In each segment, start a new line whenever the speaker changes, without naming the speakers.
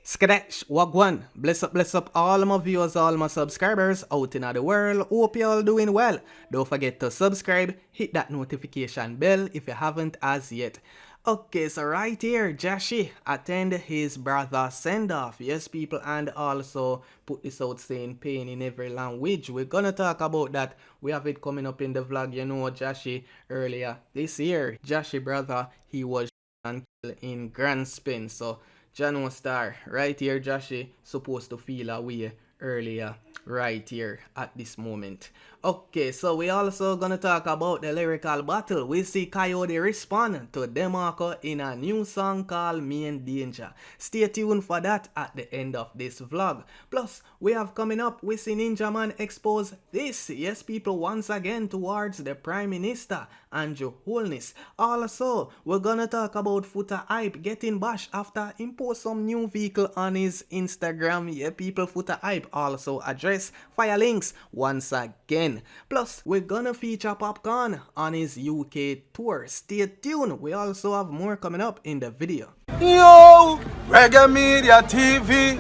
Skadash, wagwan, bless up all my viewers, all my subscribers out in the world. Hope you all doing well. Don't forget to subscribe, hit that notification bell if you haven't as yet. Okay, so right here, Jahshii attend his brother send-off. Yes, people, and also put this out saying pain in every language. We're gonna talk about that. We have it coming up in the vlog. You know, Jahshii earlier this year. Jahshii brother, he was and killed in Grand Spin. So Jano Star, right here, Jahshii supposed to feel away earlier, right here at this moment. Okay, so we also gonna talk about the lyrical battle. We see Coyote respond to DeMarco in a new song called Me in Danger. Stay tuned for that at the end of this vlog. Plus, we have coming up, we see Ninjaman expose this, yes people, once again towards the Prime Minister, Andrew Holness. Also, we're gonna talk about Foota Hype getting bashed after impose some new vehicle on his Instagram. Yeah people, Foota Hype also address fire links once again. Plus, we're gonna feature Popcaan on his UK tour. Stay tuned, we also have more coming up in the video.
Yo, Reggae Media TV,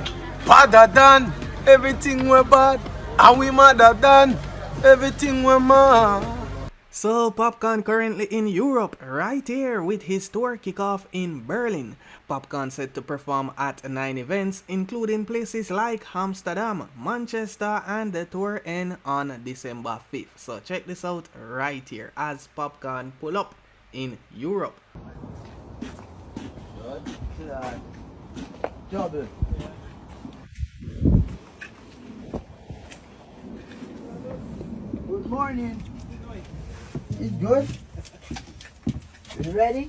badder than everything we're bad, and we madder than everything we're mad.
So, Popcaan currently in Europe, right here with his tour kickoff in Berlin. Popcaan set to perform at 9 events, including places like Amsterdam, Manchester, and the tour end on December 5th. So, check this out right here as Popcaan pull up in Europe.
Good morning. It's good. You ready?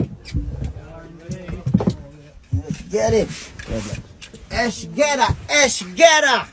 Let's get it. Esh geta.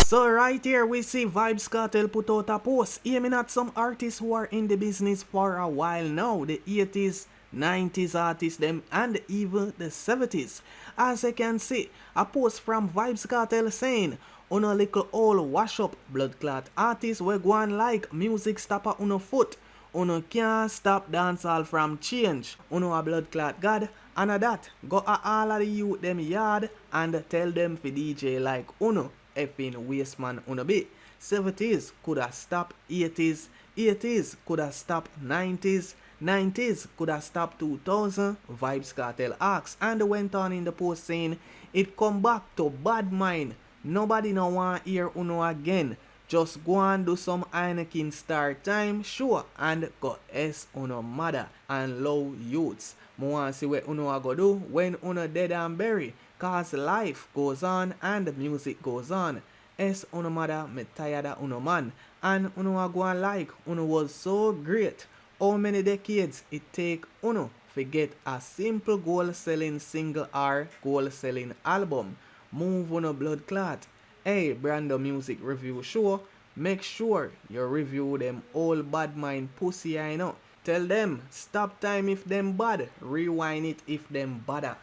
So right here we see Vybz Kartel put out a post aiming at some artists who are in the business for a while now. The 80s, 90s artists them and even the 70s. As you can see, a post from Vybz Kartel saying, "On a little old wash up blood clot artists we go on like music stopper on a foot. Uno can't stop dancehall from change. Uno a blood clot god and a that. Go a all of the youth them yard and tell them for DJ like uno effing waste man uno be. 70s coulda stopped 80s, 80s coulda stopped 90s, 90s coulda stopped 2000, Vybz Kartel asked and went on in the post saying, "It come back to bad mind. Nobody no want hear uno again. Just go and do some Heineken start time, sure, and go S uno mother and low youths. Mo want see what uno a go do when uno dead and bury, cause life goes on and the music goes on. S uno mother, me tired of uno man, and uno a go and like uno was so great. How many decades it take uno forget a simple goal selling single or goal selling album? Move uno blood clot. Hey, Brando Music Review Show, make sure you review them all bad mind pussy I know. Tell them, stop time if them bad, rewind it if them badder."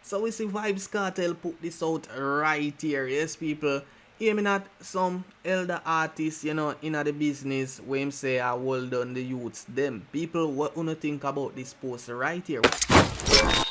So we see Vybz Kartel put this out right here, yes people. Aiming at some elder artists, you know, in the business, where him say I hold on the youths, them. People, what you think about this post right here?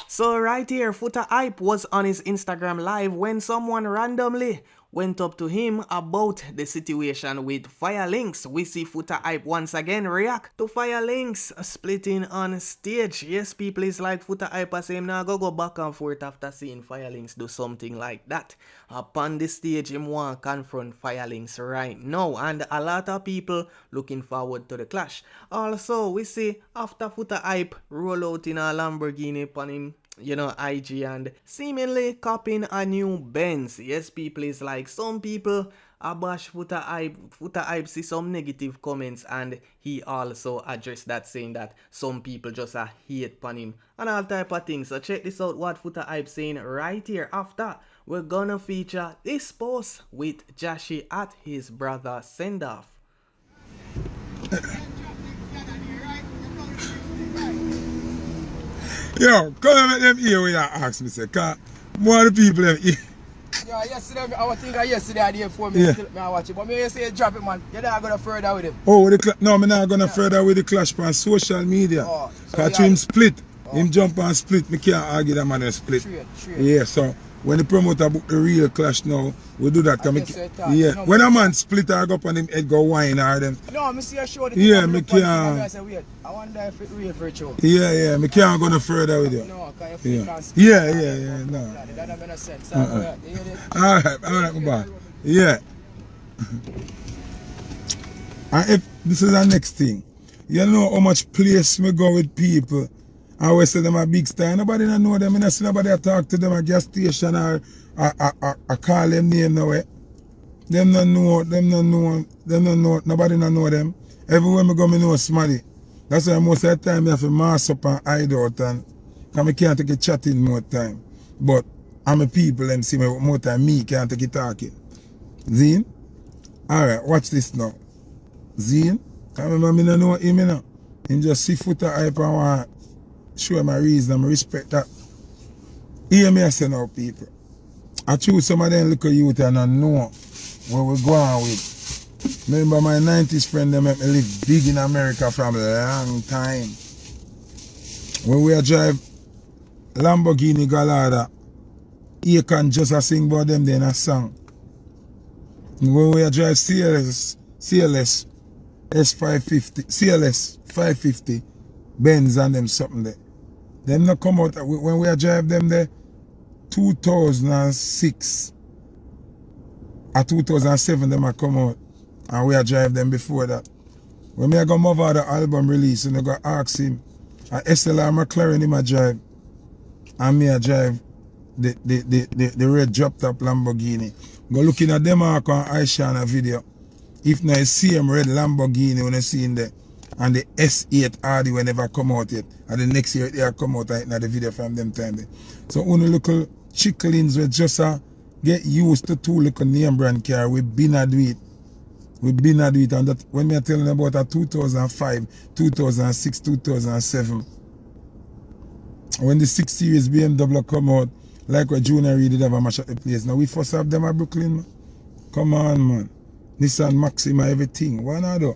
So right here, Foota Hype was on his Instagram live when someone randomly went up to him about the situation with Fire Links. We see Foota Hype once again react to Fire Links splitting on stage. Yes, people, is like Foota Hype as him now go back and forth after seeing Fire Links do something like that. Upon the stage, him want confront Fire Links right now, and a lot of people looking forward to the clash. Also, we see after Foota Hype roll out in a Lamborghini upon him, you know, IG and seemingly copying a new Benz. Yes, people, is like some people bash Foota Hype. Foota Hype see some negative comments and he also addressed that saying that some people just hate upon him and all type of things. So check this out what Foota Hype saying right here. After we're gonna feature this post with Jahshii at his brother send off.
Yo, come and make them hear when you ask me, say, cause more of the people them hear.
Yeah, yesterday, I was thinking yesterday I did for me,
Yeah.
still me I watch it. But me you say drop it, man. You're not going further with him.
Oh, with the no, I'm not gonna further with the clash on social media.
Oh, so
Cause
yeah.
him split.
Him jump and split, me can't argue that man a split.
Straight.
Yeah, so when the promoter book the real clash now, we do that.
I guess I thought,
Yeah,
no,
when a man split or go up on him head go wine or them.
No, I see a show the
Yeah,
thing
me
up on the
can't.
thing, I say, wait, I wonder if it real for a show.
Yeah, me can't go no further with you.
No, because you
Yeah.
can't speak.
Yeah, no.
That doesn't make no sense. You hear it?
Alright, my boy. Yeah. And if this is the next thing, you know how much place me go with people. I always say them a big star. Nobody don't know them. I don't see nobody talk to them at gas station or call them name now. Them don't know, nobody don't know them. Everywhere me go, me know somebody. That's why most of the time I have to mask up and hide out and because I can't take a chatting more time. But I'm a people them see me more time, me can't take it talking. Zine? Alright, watch this now. Zine? I remember me don't know him now. Him just see foot of hype and want show my reason and respect that. Hear me I say now people. I choose some of them little youth and I know where we go on with. Remember my 90s friend they make me live big in America from a long time. When we drive Lamborghini Gallardo, you can just sing about them then a song. When we drive CLS S550, CLS 550, Benz and them something there. Them not come out, when we drive them there, 2006 or 2007 them a come out and we drive them before that. When me go move out the album release and I go ask him, a SLR McLaren him a drive and me a drive the red drop top Lamborghini. Go looking at DeMarco and Aisha in a video. If not same red Lamborghini when I see in there and the S8 RD will never come out yet. And the next year they come out in the video from them time there. So only little chicklings will just get used to two little name brand car. We've been a do it. And that when me telling about a 2005, 2006, 2007. When the 6 Series BMW come out, like what Junior Reid did have a mash at the place. Now we first have them at Brooklyn, man. Come on, man. Nissan Maxima, everything. Why not do?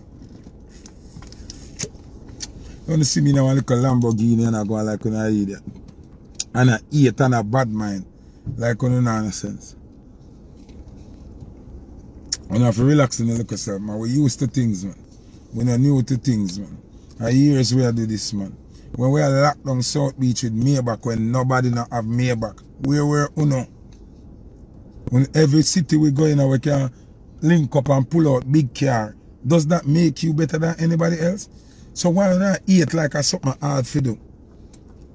You want to see me now a little Lamborghini and I go like an idiot. And I eat and a bad mind. Like on nonsense. And I have to relax in the little self, man. We used to things, man. We're not new to things, man. A years we do this, man. When we are locked down South Beach with Maybach, when nobody not have Maybach, where we're uno. When every city we go in, we can link up and pull out big car. Does that make you better than anybody else? So why not eat like a something hard to do?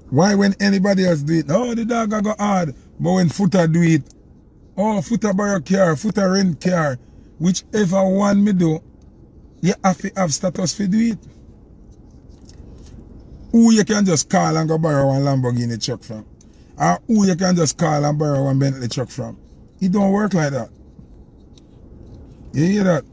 Why when anybody else do it, oh the dog I go hard, but when Footer do it, oh Footer buy a car, Footer rent car, whichever one me do, you have to have status for do it. Who you can just call and go borrow one Lamborghini truck from? Or who you can just call and borrow one Bentley truck from? It don't work like that. You hear that?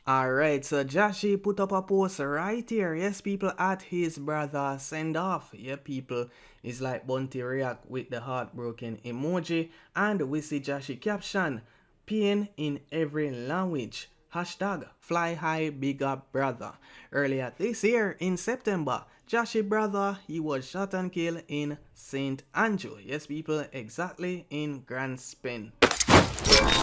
Alright, so Jahshii put up a post right here. Yes, people, at his brother send off. Yeah, people, it's like Bunty react with the heartbroken emoji. And we see Jahshii caption, pain in every language. Hashtag fly high big up brother. Earlier this year in September, Jahshii brother, he was shot and killed in St. Andrew. Yes, people, exactly in Grand Spain.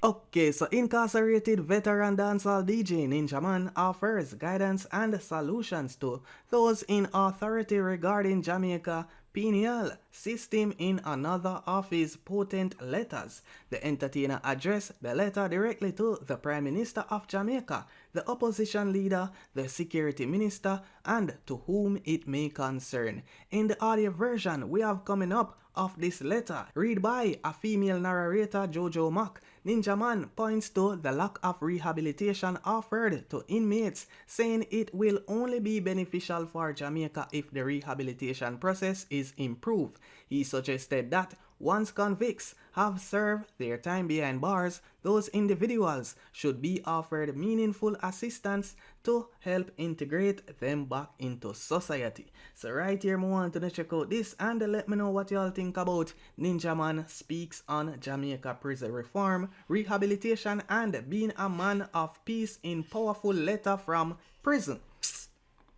Okay, so incarcerated veteran dancehall DJ Ninjaman offers guidance and solutions to those in authority regarding Jamaica penal system in another of his potent letters. The entertainer addressed the letter directly to the Prime Minister of Jamaica, the opposition leader, the security minister, and to whom it may concern. In the audio version we have coming up of this letter, read by a female narrator, Jojo Mack, Ninjaman points to the lack of rehabilitation offered to inmates, saying it will only be beneficial for Jamaica if the rehabilitation process is improved. He suggested that once convicts have served their time behind bars, those individuals should be offered meaningful assistance to help integrate them back into society. So right here, I want to check out this and let me know what y'all think about Ninjaman speaks on Jamaica prison reform, rehabilitation, and being a man of peace in powerful letter from prison.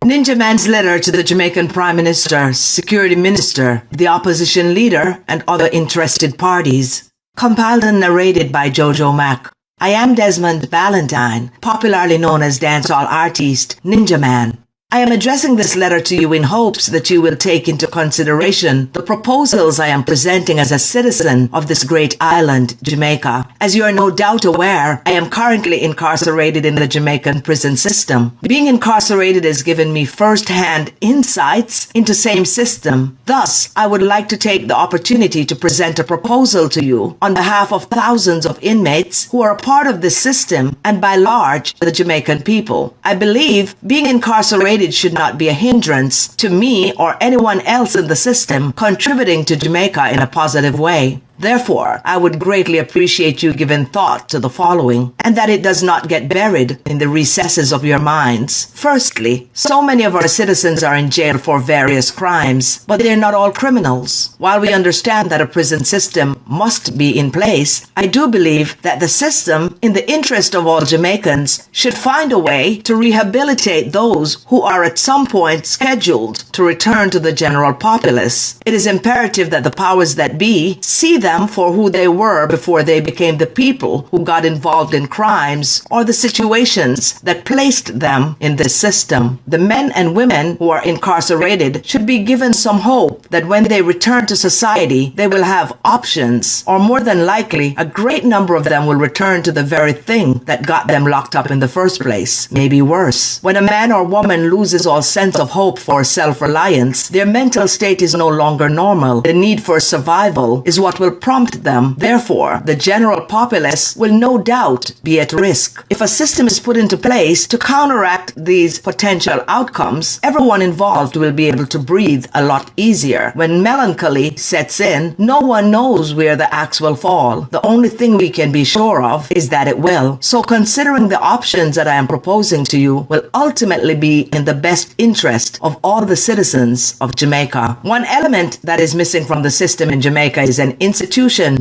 Ninjaman's letter to the Jamaican Prime Minister, Security Minister, the opposition leader, and other interested parties. Compiled and narrated by Jojo Mac. I am Desmond Valentine, popularly known as dancehall artist Ninjaman. I am addressing this letter to you in hopes that you will take into consideration the proposals I am presenting as a citizen of this great island, Jamaica. As you are no doubt aware, I am currently incarcerated in the Jamaican prison system. Being incarcerated has given me first-hand insights into same system. Thus, I would like to take the opportunity to present a proposal to you on behalf of thousands of inmates who are a part of this system and by large the Jamaican people. I believe being incarcerated should not be a hindrance to me or anyone else in the system contributing to Jamaica in a positive way. Therefore, I would greatly appreciate you giving thought to the following, and that it does not get buried in the recesses of your minds. Firstly, so many of our citizens are in jail for various crimes, but they're not all criminals. While we understand that a prison system must be in place, I do believe that the system, in the interest of all Jamaicans, should find a way to rehabilitate those who are at some point scheduled to return to the general populace. It is imperative that the powers that be see them for who they were before they became the people who got involved in crimes or the situations that placed them in this system. The men and women who are incarcerated should be given some hope that when they return to society, they will have options, or more than likely, a great number of them will return to the very thing that got them locked up in the first place, maybe worse. When a man or woman loses all sense of hope for self-reliance, their mental state is no longer normal. The need for survival is what will prompt them. Therefore, the general populace will no doubt be at risk. If a system is put into place to counteract these potential outcomes, everyone involved will be able to breathe a lot easier. When melancholy sets in, no one knows where the axe will fall. The only thing we can be sure of is that it will. So considering the options that I am proposing to you will ultimately be in the best interest of all the citizens of Jamaica. One element that is missing from the system in Jamaica is an institution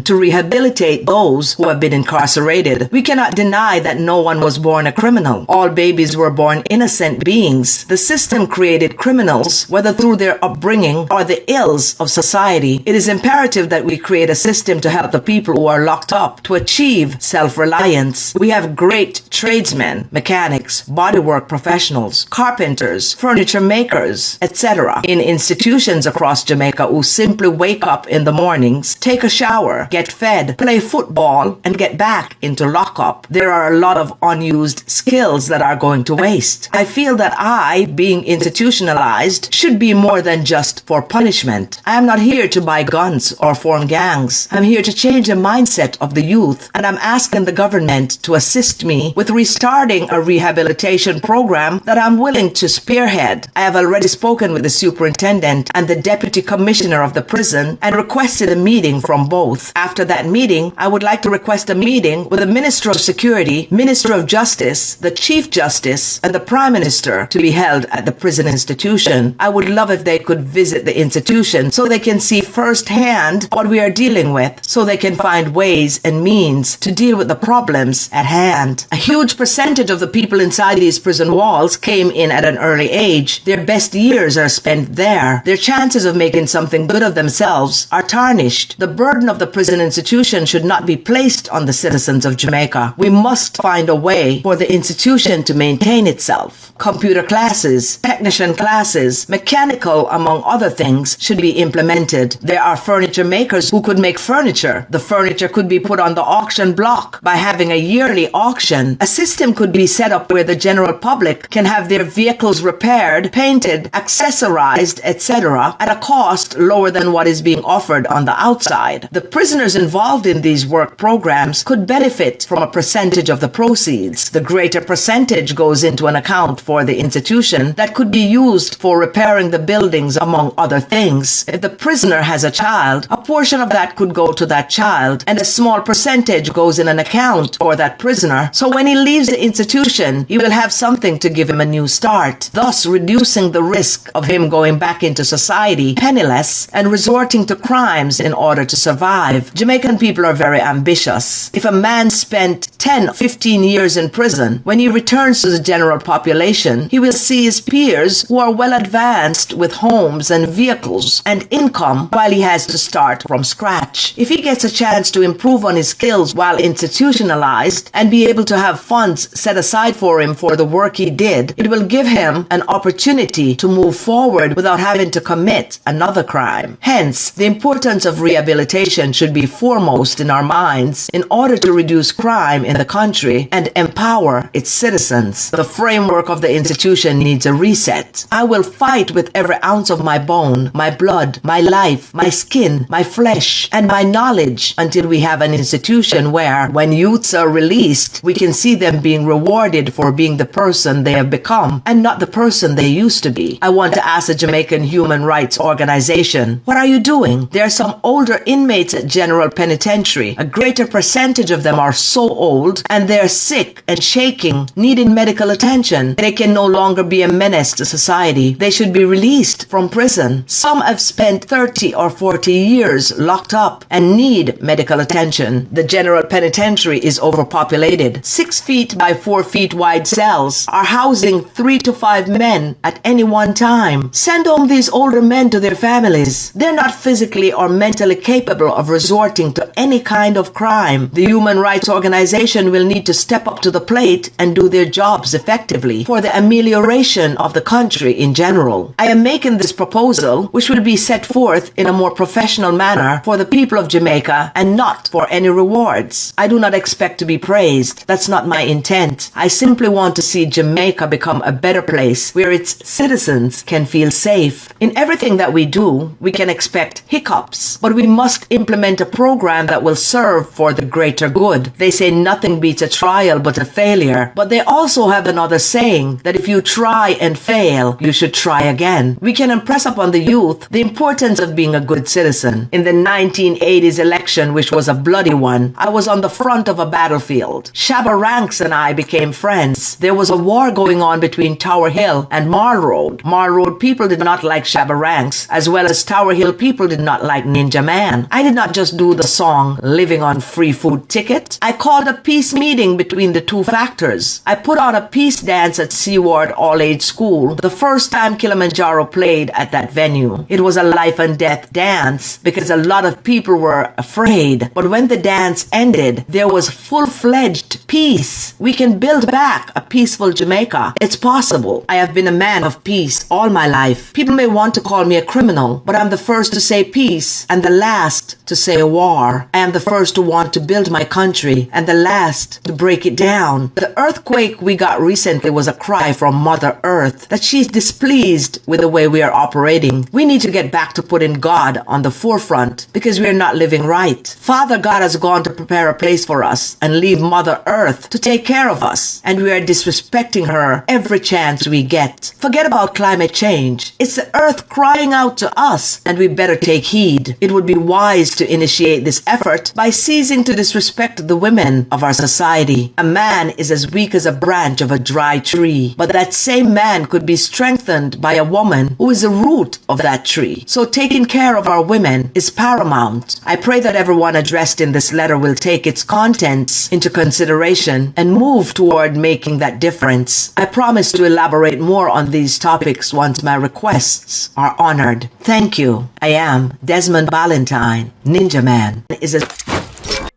to rehabilitate those who have been incarcerated. We cannot deny that no one was born a criminal. All babies were born innocent beings. The system created criminals, whether through their upbringing or the ills of society. It is imperative that we create a system to help the people who are locked up to achieve self-reliance. We have great tradesmen, mechanics, bodywork professionals, carpenters, furniture makers, etc. in institutions across Jamaica who simply wake up in the mornings, take a shower, get fed, play football, and get back into lockup. There are a lot of unused skills that are going to waste. I feel that I, being institutionalized, should be more than just for punishment. I am not here to buy guns or form gangs. I'm here to change the mindset of the youth, and I'm asking the government to assist me with restarting a rehabilitation program that I'm willing to spearhead. I have already spoken with the superintendent and the deputy commissioner of the prison and requested a meeting from both. After that meeting, I would like to request a meeting with the Minister of Security, Minister of Justice, the Chief Justice, and the Prime Minister to be held at the prison institution. I would love if they could visit the institution so they can see firsthand what we are dealing with, so they can find ways and means to deal with the problems at hand. A huge percentage of the people inside these prison walls came in at an early age. Their best years are spent there. Their chances of making something good of themselves are tarnished. The burden of the prison institution should not be placed on the citizens of Jamaica. We must find a way for the institution to maintain itself. Computer classes, technician classes, mechanical, among other things, should be implemented. There are furniture makers who could make furniture. The furniture could be put on the auction block by having a yearly auction. A system could be set up where the general public can have their vehicles repaired, painted, accessorized, etc. at a cost lower than what is being offered on the outside. The prisoners involved in these work programs could benefit from a percentage of the proceeds. The greater percentage goes into an account for the institution that could be used for repairing the buildings, among other things. If the prisoner has a child, a portion of that could go to that child, and a small percentage goes in an account for that prisoner. So when he leaves the institution, he will have something to give him a new start, thus reducing the risk of him going back into society penniless and resorting to crimes in order to survive. Jamaican people are very ambitious. If a man spent 10, 15 years in prison, when he returns to the general population, he will see his peers who are well advanced with homes and vehicles and income while he has to start from scratch. If he gets a chance to improve on his skills while institutionalized and be able to have funds set aside for him for the work he did, it will give him an opportunity to move forward without having to commit another crime. Hence, the importance of rehabilitation should be foremost in our minds in order to reduce crime in the country and empower its citizens. The framework of the institution needs a reset. I will fight with every ounce of my bone, my blood, my life, my skin, my flesh, and my knowledge until we have an institution where, when youths are released, we can see them being rewarded for being the person they have become and not the person they used to be. I want to ask the Jamaican Human Rights Organization, what are you doing? There are some older inmates at General Penitentiary. A greater percentage of them are so old and they're sick and shaking, needing medical attention. They can no longer be a menace to society. They should be released from prison. Some have spent 30 or 40 years locked up and need medical attention. The General Penitentiary is overpopulated. 6 feet by 4 feet wide cells are housing 3 to 5 men at any one time. Send home these older men to their families. They're not physically or mentally capable of resorting to any kind of crime. The Human Rights Organization will need to step up to the plate and do their jobs effectively for the amelioration of the country in general. I am making this proposal, which will be set forth in a more professional manner for the people of Jamaica and not for any rewards. I do not expect to be praised. That's not my intent. I simply want to see Jamaica become a better place where its citizens can feel safe. In everything that we do, we can expect hiccups, but we must implement a program that will serve for the greater good. They say nothing beats a trial but a failure, but they also have another saying that if you try and fail, you should try again. We can impress upon the youth the importance of being a good citizen. In the 1980s election, which was a bloody one, I was on the front of a battlefield. Shabba Ranks and I became friends. There was a war going on between Tower Hill and Marl Road. Marl Road people did not like Shabba Ranks, as well as Tower Hill people did not like Ninjaman. I did not just do the song Living on Free Food Ticket. I called a peace meeting between the two factors. I put on a peace dance at Seaward All-Age School the first time Kilimanjaro played at that venue. It was a life and death dance because a lot of people were afraid. But when the dance ended, there was full-fledged peace. We can build back a peaceful Jamaica. It's possible. I have been a man of peace all my life. People may want to call me a criminal, but I'm the first to say peace and the last to say war. I am the first to want to build my country and the last to break it down. The earthquake we got recently was a cry from Mother Earth that she's displeased with the way we are operating. We need to get back to putting God on the forefront because we are not living right. Father God has gone to prepare a place for us and leave Mother Earth to take care of us, and we are disrespecting her every chance we get. Forget about climate change. It's the earth crying out to us, and we better take heed. It would be wise to initiate this effort by ceasing to disrespect the women of our society. A man is as weak as a branch of a dry tree, but that same man could be strengthened by a woman who is the root of that tree. So taking care of our women is paramount. I pray that everyone addressed in this letter will take its contents into consideration and move toward making that difference. I promise to elaborate more on these topics once my requests are honored. Thank you. I am Desmond Valentine. Ninjaman is a...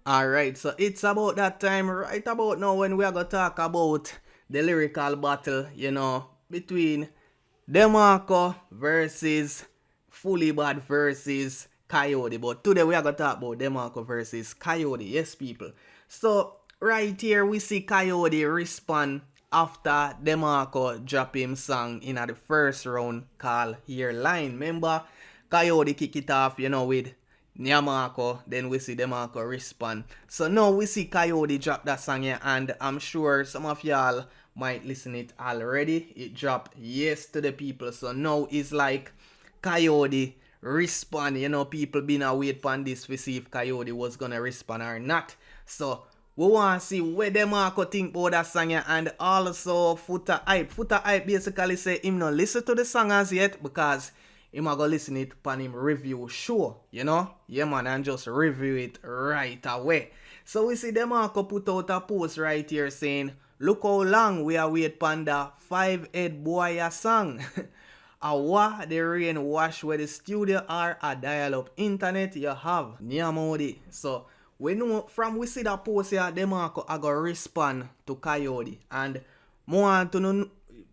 Alright, so it's about that time right about now when we are going to talk about the lyrical battle, between DeMarco versus Fully Bad versus Coyote. But today we are going to talk about DeMarco versus Coyote. Yes, people. So, right here we see Coyote respond after DeMarco drop him song in the first round called Here Line. Remember, Coyote kick it off, with DeMarco. Then we see DeMarco respond. So now we see Coyote drop that song here, and I'm sure some of y'all might listen it already. It dropped yesterday, people. So now it's like Coyote respond. People been wait on this to see if Coyote was gonna respond or not. So we want to see where DeMarco think about that song here, and also Foota Hype. Foota Hype basically say him not listen to the song as yet because him a go listen it upon him review show, you know? Yeah man, and just review it right away. So we see DeMarco put out a post right here saying, look how long we are wait panda 5-head boy a song. A the rain wash where the studio are a dial-up internet you have. Nyamodi. So we know from we see that post here, DeMarco I go respond to Coyote. And more want to know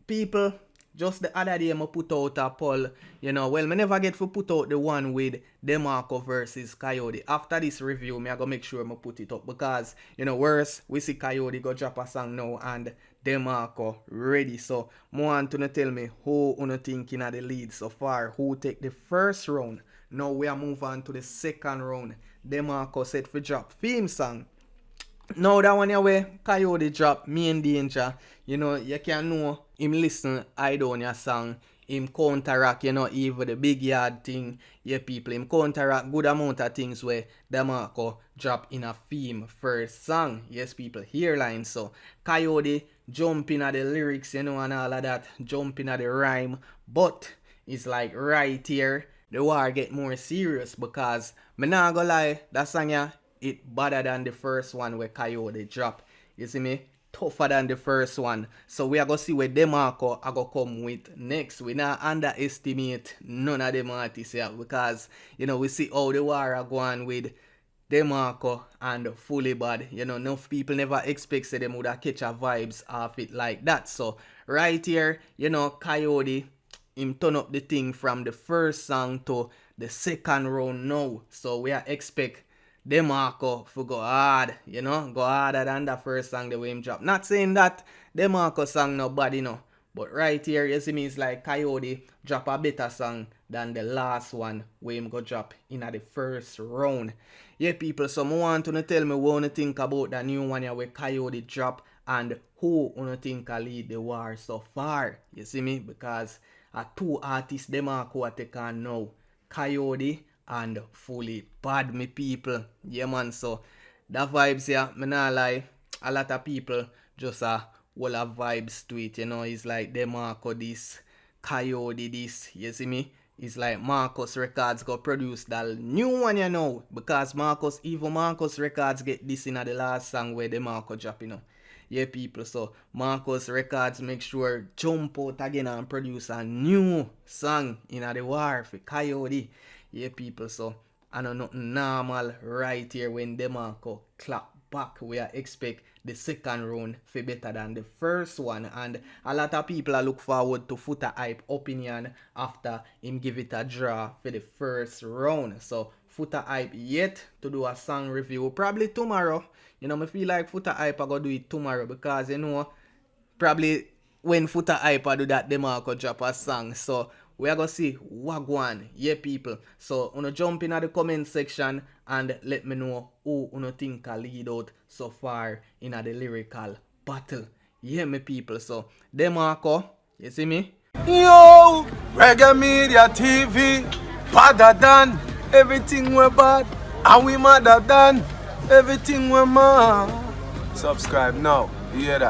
people. Just the other day, I put out a poll, you know, well, I never get to put out the one with DeMarco versus Coyote. After this review, I go make sure I put it up because, you know, worse, we see Coyote go drop a song now and DeMarco ready. So, I want to tell me who you thinking of the lead so far, who take the first round. Now we are moving on to the second round. DeMarco set for drop theme song. Now that one away, Coyote drop Me in Danger. You know, you can know him listen I don't your song. Him counteract, you know, even the big yard thing. Yeah, people, him counteract good amount of things where DeMarco drop in a theme first song. Yes, people, hear lines. So Coyote jumping at the lyrics, you know, and all of that, jumping at the rhyme. But it's like right here, the war get more serious because me not gonna lie, that song yeah, it better than the first one where Coyote drop. You see me? Tougher than the first one. So we are going to see where DeMarco are going to come with next. We not underestimate none of them artists here because, you know, we see how the war are going with DeMarco and Fully Bad. You know, enough people never expect say them would have catch a vibes off it like that. So right here, you know, Coyote, him turn up the thing from the first song to the second round now. So we are expect DeMarco for go hard, you know, go harder than the first song the way him drop. Not saying that DeMarco song no bad, you know, but right here, you see me, it's like Coyote drop a better song than the last one where him go drop in the first round. Yeah, people, so I want to tell me what you think about the new one here where Coyote drop and who you think will lead the war so far. You see me? Because two artists DeMarco take on now, Coyote and Fully Bad, me people. Yeah man, so the vibes here, me not lie, a lot of people just will have vibes to it, you know. It's like DeMarco this, Coyote this, you see me? It's like Marcus Records go produce that new one, you know, because Marcus Records get this in the last song where DeMarco drop, you know. Yeah people, so Marcus Records make sure jump out again and produce a new song in the war for Coyote. Yeah, people, so I know nothing normal right here when DeMarco clap back. We expect the second round for better than the first one. And a lot of people are look forward to Foota Hype opinion after him give it a draw for the first round. So Foota Hype yet to do a song review. Probably tomorrow. You know, I feel like Foota Hype I go do it tomorrow because, you know, probably when Foota Hype I do that, DeMarco drop a song. So we are going to see Wagwan, yeah people. So, jump in the comment section and let me know who you think will lead out so far in the lyrical battle. Yeah, me people. So, DeMarco, you see me?
Yo, Reggae Media TV, badder than everything we bad, and we madder than everything we mad. Subscribe now, you hear that?